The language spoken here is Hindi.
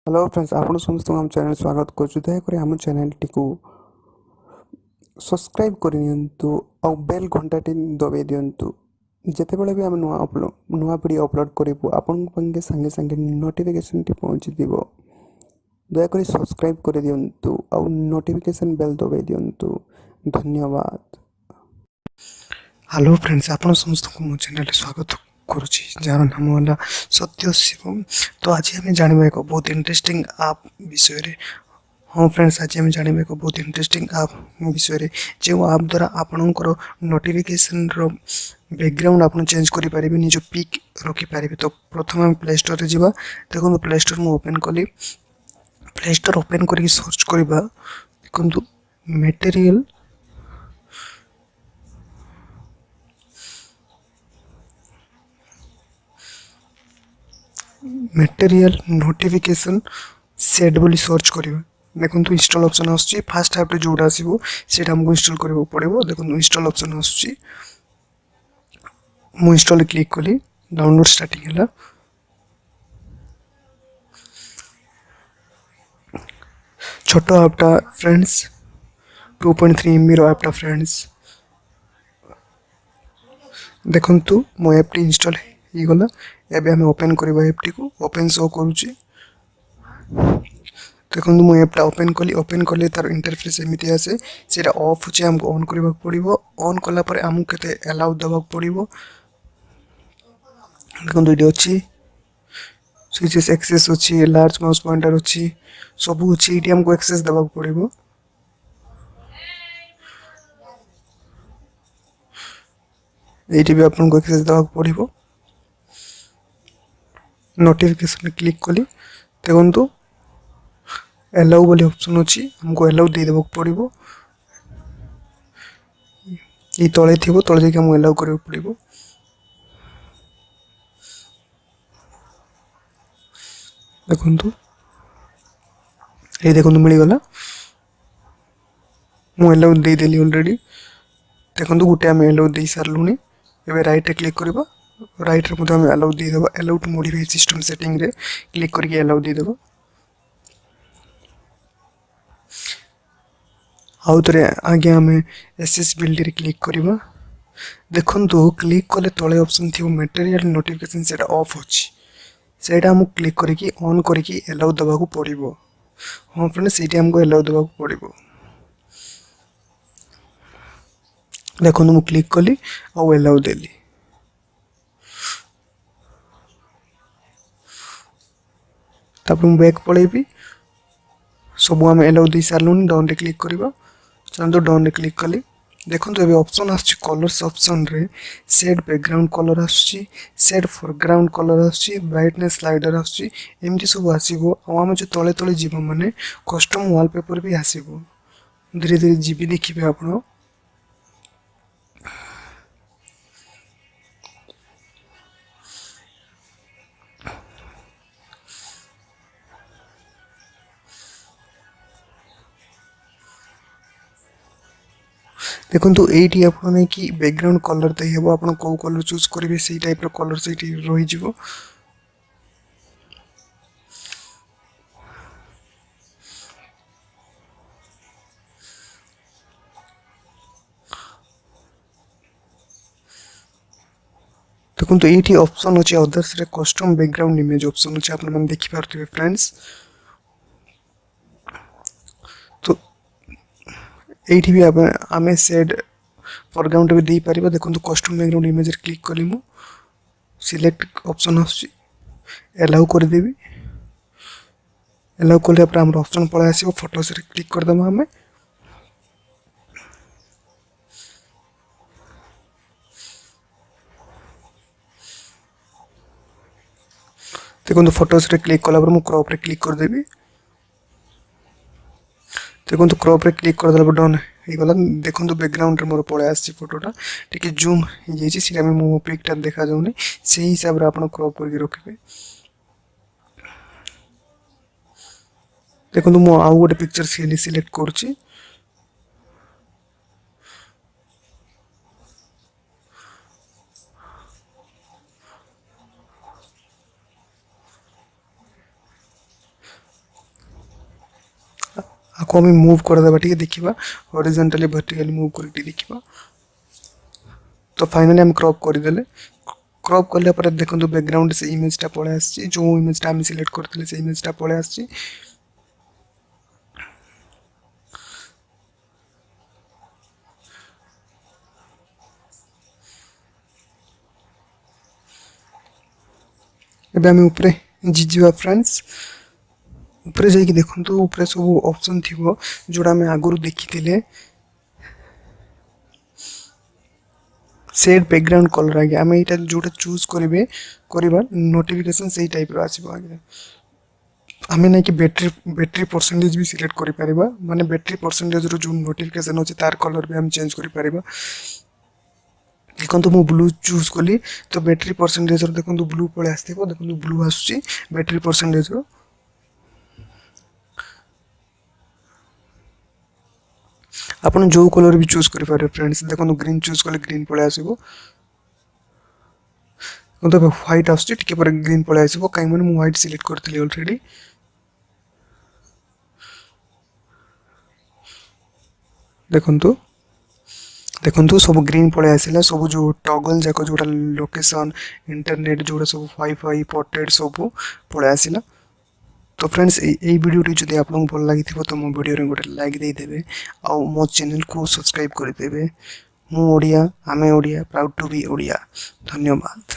हेलो फ्रेंड्स आपण समस्त आम चैनल स्वागत करूँ दयाकोरी आम चैनल टी सब्सक्राइब करनियंतु और बेल घंटाटी दबाई दिंतु जितेबाला भी आम नुआ वीडियो अपलोड करूँ आपण पाखे सांगे सांगे नोटिफिकेशन टी पहुँची दयाकोरी सब्सक्राइब कर दिंतु और नोटिफिकेशन बेल दबाई दिंतु धन्यवाद। हेलो फ्रेंड्स आपण समस्त को मो चैनल स्वागत करुच्ची जार नाम है सत्य शिवम। तो आज आम जाना एक बहुत इंटरेस्टिंग आप विषय। हाँ फ्रेंड्स, आज आम जाना एक बहुत इंटरेस्टिंग आप विषय जो आप द्वारा आपणकर नोटिफिकेशन बैकग्राउंड आप चेंज करेंगे निज पिक रखिपारे। तो प्रथम आम प्ले स्टोर रे जावा। देखो प्ले स्टोर मुझे ओपन कली। प्ले स्टोर ओपन करके सर्च करवा। देखो मटेरियल मटेरियल नोटिफिकेशन सेट बोली सर्च करवा। देखो इंस्टॉल ऑप्शन आसुची फास्ट ऐप रे जोड़ा आसीबो सेटा हमको इंस्टॉल करबो पड़िबो। देखो इंस्टॉल ऑप्शन आसुची मु इंस्टॉल क्लिक कली। डाउनलोड स्टार्टिंग हैला। छोटो ऐपटा फ्रेंड्स 2.3 MB रो ऐपटा फ्रेंड्स देखंतु मो ऐप टी इंस्टॉल ही गला। एबे हम ओपन करबा ऐप टी को ओपन शो करूची। देखो मुझे ऐपटा ओपन कली। ओपन कले तार इंटरफेस एमती आसे सेटा ऑफ होचे हमको ऑन करबा पड़िबो। ऑन कला पर हमको केते अलाउ दबा पड़िबो। देखो वीडियो अछि स्विचेस एक्सेस अछि लार्ज माउस पॉइंटर अछि सब अछि एटी हमको एक्सेस दबा पड़िबो। एटी भी आपन एक्सेस दबा पड़िबो। नोटिफिकेशन क्लिक कली। देखो अलाउ वाली ऑप्शन अछि हमको अलाउ दे देबो पड़िबो। ये तळे थिबो तळे जाके हम अलाउ करबो पड़िबो। देखो ये देखो मिल गला। मु अलाउ दे देली ऑलरेडी। देखो गोटे आम अलाउ दे सारूनी। एबे राइट रे क्लिक करबा। राइट रे हम अलाउ दे देबा। Allow to modify system setting रे क्लिक करके अलाउ दे देबा। आउ तरे आगे आम एसएस बिल्ड रे क्लिक करबा। देखो क्लिक कले तले ऑप्शन थी मटेरियल नोटिफिकेशन सेटा ऑफ अछि सेटा हम क्लिक करके ऑन करके अलाउ दबा को पड़िबो। हां फ्रेंड्स सेटी हमको अलाउ दबा को पड़िबो। देखो मु क्लिक कली और अलाउ देली। तापर मु बैक पळेबी। सब आम अलाउ दे सारलुनी। डाउन रे क्लिक करबा। चलो डाउन रे क्लिक कली। देखो एबे ऑप्शन आछि कलर्स ऑप्शन रे सेट बैकग्राउंड कलर आछि सेट फोरग्राउंड कलर आछि ब्राइटनेस स्लाइडर आछि एमती सब आसीबो। आ हम जो तळे तळे जीव माने कस्टम वॉलपेपर भी आसीबो। धीरे धीरे जीबी देखिबे आपण। देखो एटी आपने कि बैकग्राउंड कलर दे हेबो आपण को कलर चूज करिवे सेही टाइप रो कलर सेठी रहि जिवो। देखो एटी ऑप्शन अछि अदर्स रे कस्टम बैकग्राउंड इमेज ऑप्शन अछि आपण मन देखि पारथिबे फ्रेंड्स। तो एटी भी आमे सेड फोरग्राउंड भी दे पारिबा। देखो कस्टम बैकग्राउंड इमेज रे क्लिक कली मु सिलेक्ट ऑप्शन आछि अलाउ कर देबी। अलाउ कले पर हमर ऑप्शन पळे आसीबो फोटोस रे क्लिक कर दमा हमें। देखो फोटोस रे क्लिक कला पर मु क्रॉप रे क्लिक कर देबी। देखो क्रॉप रे क्लिक कर देला पर डन हे गला। देखो बैकग्राउंड रे मोर पळे आसी फोटोटा टिके जूम हे जेछि सिरा में मो पिकटा देखा जाउनी सेही हिसाब रे आपण क्रॉप करके रखिबे। देखो मो आउ गोटे पिक्चर सिलेक्ट करछि। आपको आम मुव करदे टे देखा हॉरिजॉन्टली वर्टिकली मुव कर देखा। तो फाइनली आम क्रॉप करदे क्रॉप कला देखो बैकग्राउंड से इमेजटा पलि आसी जो इमेजटा आम सिलेक्ट करते से इमेजटा पलि आसी। एबे आम ऊपर जीजा फ्रेंड्स ऊपर जाइए देखो ऊपर सब ऑप्शन थी जोड़ा आम आगुरी देखी सेट बैकग्राउंड कलर आगे आम यहाँ जोटा चूज करेंगे करवा नोटिफिकेशन से टाइप आसो आगे आम ना कि बैटरी परसेंटेज भी सिलेक्ट कर माने बैटरी परसेंटेज रो जो नोटिफिकेशन अच्छे तार कलर भी आम चेंज कर देखो तो मुझे ब्लू चूज कली तो बैटरी परसेंटेज देखो ब्लू पलि आस देखो ब्लू आसूँ बैटरी परसेंटेज रो आपन जो कलर भी चूज करें फ्रेंड्स देखो ग्रीन चूज कले ग्रीन पलि आसो तो व्हाइट आसुची टिके पर ग्रीन पलि आसो कहीं मुझे व्हाइट सिलेक्ट करती ऑलरेडी देखो देखो सब ग्रीन पलि आसला सब जो टॉगल जाक जोटा लोकेशन इंटरनेट जोड़ा सब वाईफाई पोर्ट्रेट सब पलि आसला। तो फ्रेंड्स ये वीडियो जदि आपको भल लगी तो मो वीडियो गोटे लाइक देदेवे आ मो चैनल को सब्सक्राइब करदेवे। मु ओडिया आमे Odia proud to be Odia. धन्यवाद।